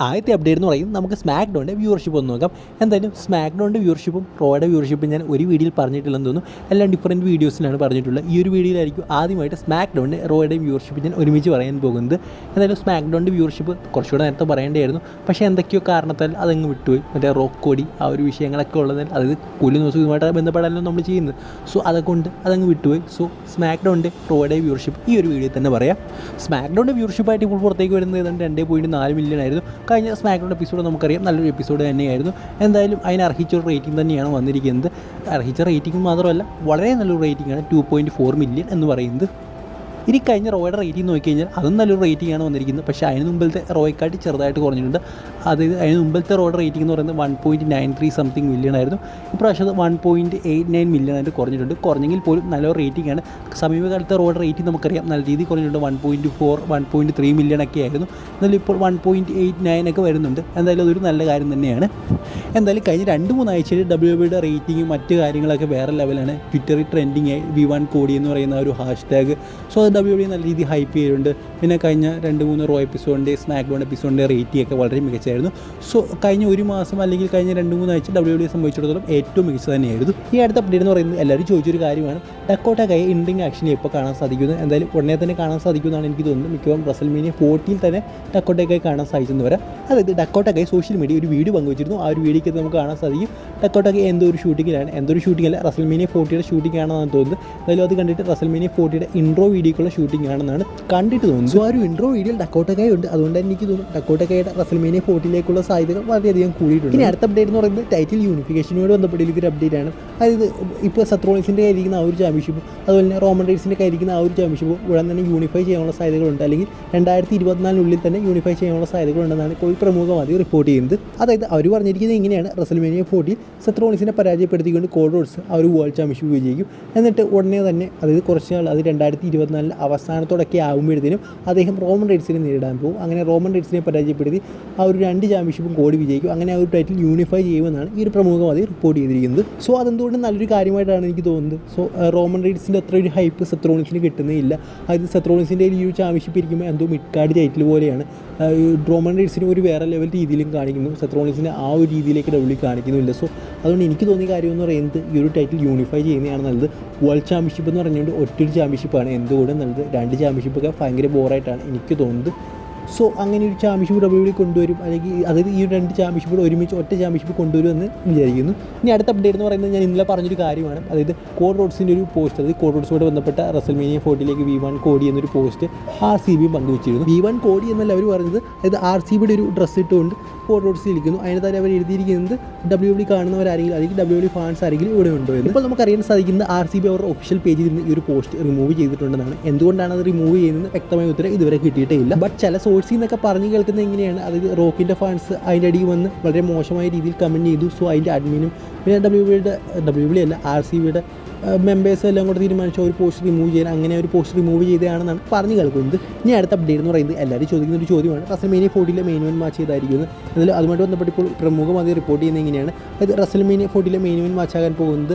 ആദ്യത്തെ അപ്ഡേറ്റ് എന്ന് പറയുന്നത് നമുക്ക് സ്മാക്ക് ഡൗണിൻ്റെ വ്യൂവർഷിപ്പ് ഒന്ന് നോക്കാം. എന്തായാലും സ്മാക്ക് ഡൗണിൻ്റെ വ്യൂവർഷിപ്പും റോയുടെ വ്യൂവർഷിപ്പും ഞാൻ ഒരു വീഡിയോയിൽ പറഞ്ഞിട്ടില്ലെന്ന് തോന്നുന്നു. എല്ലാം ഡിഫറൻറ്റ് വീഡിയോസിലാണ് പറഞ്ഞിട്ടുള്ളത്. ഈ ഒരു വീഡിയോയിലായിരിക്കും ആദ്യമായിട്ട് സ്മാക്ക് ഡൗണിൻ്റെ റോയുടെ വ്യൂവർഷിപ്പ് ഞാൻ ഒരുമിച്ച് പറയാൻ പോകുന്നത്. എന്തായാലും സ്മാക്ക് ഡൗണിൻ്റെ വ്യൂവർഷിപ്പ് കുറച്ചുകൂടെ നേരത്തെ പറയേണ്ടതായിരുന്നു, പക്ഷേ എന്തൊക്കെയോ കാരണത്താൽ അതങ്ങ് വിട്ടുപോയി. മറ്റേ റോക്ക് കോടി ആ ഒരു വിഷയങ്ങളൊക്കെ ഉള്ളതിൽ അതായത് കൂലി ദിവസവുമായിട്ട് ബന്ധപ്പെടാനല്ലോ നമ്മൾ ചെയ്യുന്നത്. സോ അതുകൊണ്ട് അതങ്ങ് വിട്ടുപോയി. സോ സ്മാക്ക് ഡൗണിൻ്റെ റോയുടെ വ്യൂവർഷിപ്പ് ഈ ഒരു വീഡിയോയിൽ തന്നെ പറയാം. സ്മാക്ക് ഡൗണിൻ്റെ വ്യൂവർഷിപ്പായിട്ട് ഇപ്പോൾ പുറത്തേക്ക് വരുന്നത് ഏതാണ്ട് 2.4 മില്യൺ ആയിരുന്നു. കഴിഞ്ഞ സ്മാക്ക് ഡൗൺ എപ്പിസോഡ് നമുക്കറിയാം നല്ലൊരു എപ്പിസോഡ് തന്നെയായിരുന്നു. എന്തായാലും അതിന് അർഹിച്ചൊരു റേറ്റിംഗ് തന്നെയാണ് വന്നിരിക്കുന്നത്. അർഹിച്ച റേറ്റിംഗ് മാത്രമല്ല, വളരെ നല്ലൊരു റേറ്റിംഗ് ആണ് 2.4 മില്യൺ എന്ന് പറയുന്നത്. ഇനി കഴിഞ്ഞ റോയുടെ റേറ്റിംഗ് നോക്കിക്കഴിഞ്ഞാൽ അതും നല്ലൊരു റേറ്റിംഗ് ആണ് വന്നിരിക്കുന്നത്. പക്ഷേ അതിന് മുമ്പിലത്തെ റോയ്ക്കാട്ടി ചെറുതായിട്ട് കുറഞ്ഞിട്ടുണ്ട്. അതായത് അതിന് മുമ്പിലത്തെ റോയുടെ റേറ്റിംഗ് എന്ന് പറയുന്നത് 1.93 സംതിങ് മില്യൺ ആയിരുന്നു. ഇപ്രാവശ്യം അത് 1.89 മില്യൺ ആയിട്ട് കുറഞ്ഞിട്ടുണ്ട്. കുറഞ്ഞെങ്കിൽ പോലും നല്ലൊരു റേറ്റിംഗ് ആണ്. സമീപകാലത്തെ റോയുടെ റേറ്റിംഗ് നമുക്കറിയാം നല്ല രീതിയിൽ കുറഞ്ഞിട്ടുണ്ട്. 1.4 1.3 മില്യൺ ഒക്കെ ആയിരുന്നു. എന്നാലും ഇപ്പോൾ 1.89 ഒക്കെ വരുന്നുണ്ട്. എന്തായാലും അതൊരു നല്ല കാര്യം തന്നെയാണ്. എന്തായാലും കഴിഞ്ഞ 2-3 ആഴ്ചയിൽ WWEയുടെ റേറ്റിംഗും മറ്റ് കാര്യങ്ങളൊക്കെ വേറെ ലെവലാണ്. ട്വിറ്ററിൽ ട്രെൻഡിങ് ആയി V1 കോടി എന്ന് പറയുന്ന ഒരു ഹാഷ്ടാഗ്. സോ അത് WWE നല്ല രീതിയിൽ ഹൈപ്പ് ചെയ്തിട്ടുണ്ട്. പിന്നെ കഴിഞ്ഞ 2-3 റോ എപ്പിസോഡിൻ്റെ സ്മാക്ക് ഡൗൺ എപ്പിസോഡിൻ്റെ റേറ്റിംഗ് ഒക്കെ വളരെ മികച്ചായിരുന്നു. സോ കഴിഞ്ഞ ഒരു മാസം അല്ലെങ്കിൽ കഴിഞ്ഞ 2-3 ആഴ്ച WWE സംബന്ധിച്ചിടത്തോളം ഏറ്റവും മികച്ച തന്നെയായിരുന്നു. ഈ അടുത്ത അപ്ഡേറ്റ് എന്ന് പറയുന്നത് എല്ലാവരും ചോദിച്ചൊരു കാര്യമാണ്, ഡക്കോട്ട കൈ ഇൻ റിംഗ് ആക്ഷനിൽ എപ്പോൾ കാണാൻ സാധിക്കുന്നത്. എന്തായാലും ഉടനെ തന്നെ കാണാൻ സാധിക്കുമെന്നാണ് എനിക്ക് തോന്നുന്നത്. മിക്കവാറും റസൽമേനിയ 40 തന്നെ ഡക്കോട്ട കൈ കാണാൻ സാധിച്ചെന്ന് വരാം. അതായത് ഡക്കോട്ട കൈ സോഷ്യൽ മീഡിയ ഒരു വീഡിയോ പങ്കുവച്ചിരുന്നു. ആ ഒരു വീഡിയോയ്ക്ക് നമുക്ക് കാണാൻ സാധിക്കും ഡക്കോട്ട കൈ എന്തോ ഒരു ഷൂട്ടിങ്ങിലാണ്. എന്തൊരു ഷൂട്ടിംഗ് അല്ല, റസൽമേനിയ 40യുടെ ഷൂട്ടിംഗ് ആണെന്നാണ് തോന്നുന്നത്. എന്തായാലും അത് കണ്ടിട്ട് റസൽമേനിയ 40യുടെ ഇൻട്രോ വീഡിയോക്കുള്ള ഷൂട്ടിംഗ് ആണെന്നാണ് കണ്ടിട്ട് തോന്നുന്നത്. സോ ആ ഒരു ഇൻട്രോ വീഡിയോയിൽ ഡക്കോട്ട കൈ ഉണ്ട്. അതുകൊണ്ട് തന്നെ എനിക്ക് തോന്നുന്നു ഡക്കോട്ട കൈയുടെ റസൽമേനിയ 40ലേക്കുള്ള സാധ്യതകൾ വളരെയധികം കൂടിയിട്ടുണ്ട്. ഇനി അടുത്ത അപ്ഡേറ്റ് എന്ന് പറയുന്നത് ടൈറ്റിൽ യൂണിഫിക്കേഷനോട് ബന്ധപ്പെട്ടിരിക്കുന്ന ഒരു അപ്ഡേറ്റ് ആണ്. അതായത് ഇപ്പോൾ സത്രോണിസിൻ്റെ കയ്യിരിക്കുന്ന ആ ഒരു ചാമ്പ്യൻഷിപ്പും അതുപോലെ തന്നെ റോമൻ റെയ്ൻസിൻ്റെ കയ്യിരിക്കുന്ന ആ ഒരു ചാമ്പ്യൻഷിപ്പും ഉടൻ തന്നെ യൂണിഫൈ ചെയ്യാനുള്ള സാധ്യതകളുണ്ട്. അല്ലെങ്കിൽ 2024 തന്നെ യൂണിഫൈ ചെയ്യാനുള്ള സാധ്യതകളുണ്ടെന്നാണ് ഇപ്പോൾ പ്രമുഖമായി റിപ്പോർട്ട് ചെയ്യുന്നത്. അതായത് അവർ പറഞ്ഞിരിക്കുന്നത് ഇങ്ങനെയാണ്, റസൽമേനിയ 40 സത്രോണിസിനെ പരാജയപ്പെടുത്തിക്കൊണ്ട് കോഡ് റോഡ്സ് ആ ഒരു വേൾഡ് ചാമ്പ്യൻഷിപ്പ് വിജയിക്കും. എന്നിട്ട് ഉടനെ തന്നെ അതായത് കുറച്ച് നാൾ അത് 2024 അവസാനത്തോടൊക്കെ ആകുമ്പോഴത്തേനും അദ്ദേഹം റോമൻ റെയ്ൻസിനെ നേരിടാൻ പോകും. അങ്ങനെ റോമൻ റെയ്ൻസിനെ പരാജയപ്പെടുത്തി ആ ഒരു 2 ചാമ്പ്യൻഷിപ്പും കോടി വിജയിക്കും. അങ്ങനെ ആ ഒരു ടൈറ്റിൽ യൂണിഫൈ ചെയ്യുമെന്നാണ് ഈ ഒരു പ്രമുഖമായി റിപ്പോർട്ട് ചെയ്തിരിക്കുന്നത്. സോ അതെന്തുകൊണ്ട് നല്ലൊരു കാര്യമായിട്ടാണ് എനിക്ക് തോന്നുന്നത്. സോ റോമൻ റെയ്ൻസിൻ്റെ അത്ര ഒരു ഹൈപ്പ് സത്രോണിസിന് കിട്ടുന്നില്ല. അതായത് സത്രോണിസിൻ്റെ ഈ ഒരു ചാമ്പ്യൻഷിപ്പ് ഇരിക്കുമ്പോൾ എന്തോ മിഡ് കാർഡ് ടൈറ്റിൽ പോലെയാണ്. റോമൻ റെയ്ൻസിന് ഒരു വേറെ ലെവൽ രീതിയിലും കാണിക്കുന്നു, സത്രോണിസിനെ ആ ഒരു രീതിയിലേക്ക് WWE കാണിക്കുന്നില്ല. സോ അതുകൊണ്ട് എനിക്ക് തോന്നിയ കാര്യം എന്ന് പറയുന്നത് ഈ ഒരു ടൈറ്റിൽ യൂണിഫൈ ചെയ്യുന്നതാണ് നല്ലത്. വേൾഡ് ചാമ്പ്യൻഷിപ്പ് എന്ന് പറഞ്ഞുകൊണ്ട് ഒറ്റൊരു ചാമ്പ്യൻഷിപ്പാണ് എന്തുകൊണ്ടും നല്ലത്. 2 ചാമ്പ്യൻഷിപ്പൊക്കെ ഭയങ്കര ബോറായിട്ടാണ് എനിക്ക് തോന്നുന്നത്. സോ അങ്ങനെ ഒരു ചാമ്പ്യൻഷിപ്പ് WWE കൊണ്ടുവരും, അല്ലെങ്കിൽ അതായത് ഈ 2 ചാമ്പ്യൻഷിപ്പുകൾ ഒരുമിച്ച് ഒറ്റ ചാമ്പ്യൻഷിപ്പ് കൊണ്ടുവരുമെന്ന് വിചാരിക്കുന്നു. ഇനി അടുത്ത അപ്ഡേറ്റ് എന്ന് പറയുന്നത് ഞാൻ ഇന്നലെ പറഞ്ഞൊരു കാര്യമാണ്. അതായത് കോഡ് റോഡ്സിൻ്റെ ഒരു പോസ്റ്റ്, അതായത് കോഡ് റോഡ്സുമായിട്ട് ബന്ധപ്പെട്ട റസൽമേനിയ 40ലേക്ക് V1 കോടി എന്നൊരു പോസ്റ്റ് RCB പങ്കുവച്ചിരുന്നു. V1 കോടി എന്നല്ല അവർ പറഞ്ഞത്, അതായത് RCBയുടെ ഒരു ഡ്രസ്സ് ഇട്ടുകൊണ്ട് കോഡ് റോഡ്സ് ഇരിക്കുന്നു. അതിന് തന്നെ അവർ എഴുതിയിരിക്കുന്നത് WWE കാണുന്നവരാരെങ്കിലും അല്ലെങ്കിൽ WWE ഫാൻസ് ആരെങ്കിലും ഇവിടെ ഉണ്ടോ എന്ന്. ഇപ്പോൾ നമുക്കറിയാൻ സാധിക്കുന്നത് RCB അവരുടെ ഒഫീഷ്യൽ പേജിൽ നിന്ന് ഈ ഒരു പോസ്റ്റ് റിമൂവ് ചെയ്തിട്ടുണ്ടെന്നാണ്. എന്തുകൊണ്ടാണ് അത് റിമൂവ് ചെയ്യുന്നത് വ്യക്തമായ ഉത്തരം ഇതുവരെ കിട്ടിയിട്ടേ ഇല്ല. ബട്ട് ചില സോഴ്സിൽ നിന്നൊക്കെ പറഞ്ഞു കേൾക്കുന്നത് എങ്ങനെയാണ്, അതായത് റോക്കിൻ്റെ ഫാൻസ് അതിൻ്റെ അടിയിൽ വന്ന് വളരെ മോശമായ രീതിയിൽ കമൻറ്റ് ചെയ്തു. സോ അതിൻ്റെ അഡ്മിനും പിന്നെ WWE അല്ല RCBയുടെ മെമ്പേഴ്സ് എല്ലാം കൂടെ തീരുമാനിച്ച ഒരു പോസ്റ്റ് റിമൂവ് ചെയ്യാൻ, അങ്ങനെ ഒരു പോസ്റ്റ് റിമൂവ് ചെയ്തതാണെന്നാണ് പറഞ്ഞു കേൾക്കുന്നത്. ഇനി അടുത്ത അപ്ഡേറ്റ് എന്ന് പറയുന്നത് എല്ലാവരും ചോദിക്കുന്ന ഒരു ചോദ്യമാണ്, റസൽമേനിയ 40ലെ മെയിൻ ഇവന്റ് മാച്ച് ചെയ്തായിരിക്കുന്നത്. എന്നാലും അതുമായിട്ട് ബന്ധപ്പെട്ട് ഇപ്പോൾ പ്രമുഖമായി റിപ്പോർട്ട് ചെയ്യുന്നത് എങ്ങനെയാണ്, അതായത് റസൽമേനിയ 40ലെ മെയിൻ ഇവന്റ് മാച്ച് ആകാൻ പോകുന്നത്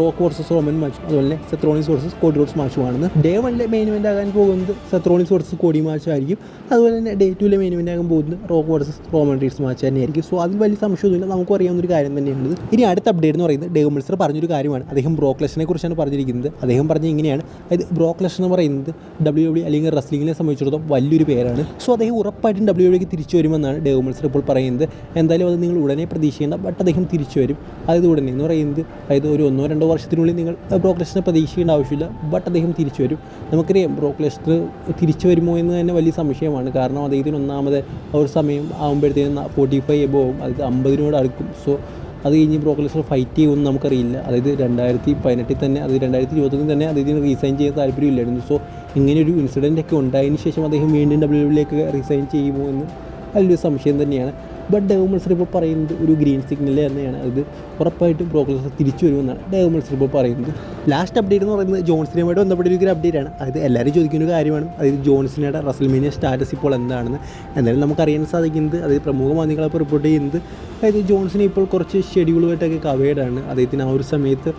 റോക്ക് വേഴ്സസ് റോമൻ മാച്ചും അതുപോലെ തന്നെ സത്രോണിസ് വേഴ്സസ് കോഡി റോഡ്സ് മാച്ചുമാണെന്ന്. ഡേ 1ലെ മെയിൻ ഇവന്റ് ആകാൻ പോകുന്നത് സത്രോണിസ് വേഴ്സസ് കോഡി മാച്ച് ആയിരിക്കും. അതുപോലെ തന്നെ ഡേ 2ലെ മെയിൻ ഇവന്റ് ആകാൻ പോകുന്നത് Rock versus Roman Raynes match തന്നെയായിരിക്കും. സോ അതിൽ വലിയ സംശയമൊന്നുമില്ല, നമുക്ക് അറിയാവുന്ന ഒരു കാര്യം തന്നെയാണ്. ഇനി അടുത്ത അപ്ഡേറ്റ് എന്ന് പറയുന്നത് ഡേവ് മെൽസർ പറഞ്ഞൊരു കാര്യമാണ്. അദ്ദേഹം ബ്രോക്ക് ലെസ്നറിനെ കുറിച്ചാണ് പറഞ്ഞിരിക്കുന്നത്. അദ്ദേഹം പറഞ്ഞ ഇങ്ങനെയാണ്, അതായത് ബ്രോക്ക് ലെസ്നർ എന്ന് പറയുന്നത് WWE അല്ലെങ്കിൽ റെസ്ലിംഗിനെ സംബന്ധിച്ചിടത്തോളം വലിയൊരു പേരാണ്. സോ അദ്ദേഹം ഉറപ്പായിട്ടും WWEക്ക് തിരിച്ചു വരുമെന്നാണ് ഡേവ് മെൽസർ ഇപ്പോൾ പറയുന്നത്. എന്തായാലും അത് നിങ്ങൾ ഉടനെ പ്രതീക്ഷിക്കേണ്ട, ബട്ട് അദ്ദേഹം തിരിച്ചു വരും. അതായത് ഉടനെ എന്ന് പറയുന്നത് അതായത് ഒരു 1-2 വർഷത്തിനുള്ളിൽ നിങ്ങൾ ബ്രോക്ക് ലെസ്നറിനെ പ്രതീക്ഷിക്കേണ്ട ആവശ്യമില്ല, ബട്ട് അദ്ദേഹം തിരിച്ചു വരും. നമുക്കറിയാം ബ്രോക്ക് ലെസ്നർ തിരിച്ചു വരുമോ എന്ന് തന്നെ വലിയ സംശയമാണ്. കാരണം അദ്ദേഹത്തിന് ഒന്നാമത് ഒരു സമയം ആകുമ്പോഴത്തേക്കും 45 എബോവും, അതായത് 50-നോട് അടുക്കും. സോ അത് കഴിഞ്ഞ് ബ്രോക്ക് ലെസ്നർ ഫൈറ്റ് ചെയ്യുമെന്ന് നമുക്കറിയില്ല. അതായത് 2018 തന്നെ, അത് 2020 തന്നെ അദ്ദേഹത്തിന് റീസൈൻ ചെയ്യാൻ താല്പര്യമില്ലായിരുന്നു. സോ ഇങ്ങനെയൊരു ഇൻസിഡൻ്റ് ഒക്കെ ഉണ്ടായതിനു ശേഷം അദ്ദേഹം വീണ്ടും WWEയിലേക്ക് റീസൈൻ ചെയ്യുമോ എന്ന് വലിയൊരു സംശയം തന്നെയാണ്. ബട്ട് ഡേവ് മെൽസർ ഇപ്പോൾ പറയുന്നത് ഒരു ഗ്രീൻ സിഗ്നൽ തന്നെയാണ്. അത് ഉറപ്പായിട്ടും ബ്രോക്ക് ലെസ്നർ തിരിച്ചു വരുമെന്നാണ് ഡേവ് മെൽസർ ഇപ്പോൾ പറയുന്നത്. ലാസ്റ്റ് അപ്ഡേറ്റ് എന്ന് പറയുന്നത് ജോൺസിനുമായിട്ട് ബന്ധപ്പെട്ടിരിക്കുന്ന അപ്ഡേറ്റ് ആണ്. അതായത് എല്ലാവരും ചോദിക്കുന്ന ഒരു കാര്യമാണ്, അതായത് ജോൺസിനയുടെ റസൽമേനിയ സ്റ്റാറ്റസ് ഇപ്പോൾ എന്താണെന്ന്. എന്തായാലും നമുക്കറിയാൻ സാധിക്കുന്നത്, അതായത് പ്രമുഖ മാധ്യമങ്ങളെ റിപ്പോർട്ട് ചെയ്യുന്നത്, അതായത് ജോൺസിന് ഇപ്പോൾ കുറച്ച് ഷെഡ്യൂളുമായിട്ടൊക്കെ കവേഡാണ്. അദ്ദേഹത്തിന് ആ ഒരു സമയത്ത്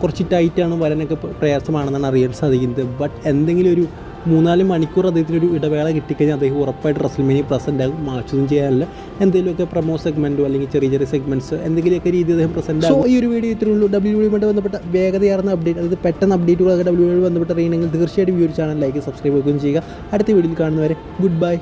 കുറച്ച് ടൈറ്റാണ്, വരാനൊക്കെ പ്രയാസമാണെന്നാണ് അറിയാൻ സാധിക്കുന്നത്. ബട്ട് എന്തെങ്കിലും ഒരു 3-4 മണിക്കൂർ അദ്ദേഹത്തിനൊരു ഇടവേള കിട്ടിക്കഴിഞ്ഞാൽ അദ്ദേഹം ഉറപ്പായിട്ട് റെസ്ൽമേനിയ പ്രസൻ്റ് ആകും. മാച്ചൊന്നും ചെയ്യാനില്ല, എന്തെങ്കിലുമൊക്കെ പ്രൊമോ സെഗ്മെൻറ്റോ അല്ലെങ്കിൽ ചെറിയ ചെറിയ സെഗ്മെൻറ്റ്സ് എന്തെങ്കിലുമൊക്കെ രീതി അദ്ദേഹം പ്രസൻ്റ് ആകും. ഈ ഒരു വീഡിയോ ഇത്രയുള്ളൂ. WWE ബന്ധപ്പെട്ട വേഗതയാർന്ന അപ്ഡേറ്റ്, അതായത് പെട്ടെന്ന് അപ്ഡേറ്റുകളൊക്കെ WWE ബന്ധപ്പെട്ട അറിയണമെങ്കിൽ തീർച്ചയായിട്ടും ഈ ഒരു ചാനൽ ലൈക്ക് സബ്സ്ക്രൈബ് ചെയ്യുകയും ചെയ്യുക. അടുത്ത വീഡിയോയിൽ കാണുന്നവരെ ഗുഡ് ബൈ.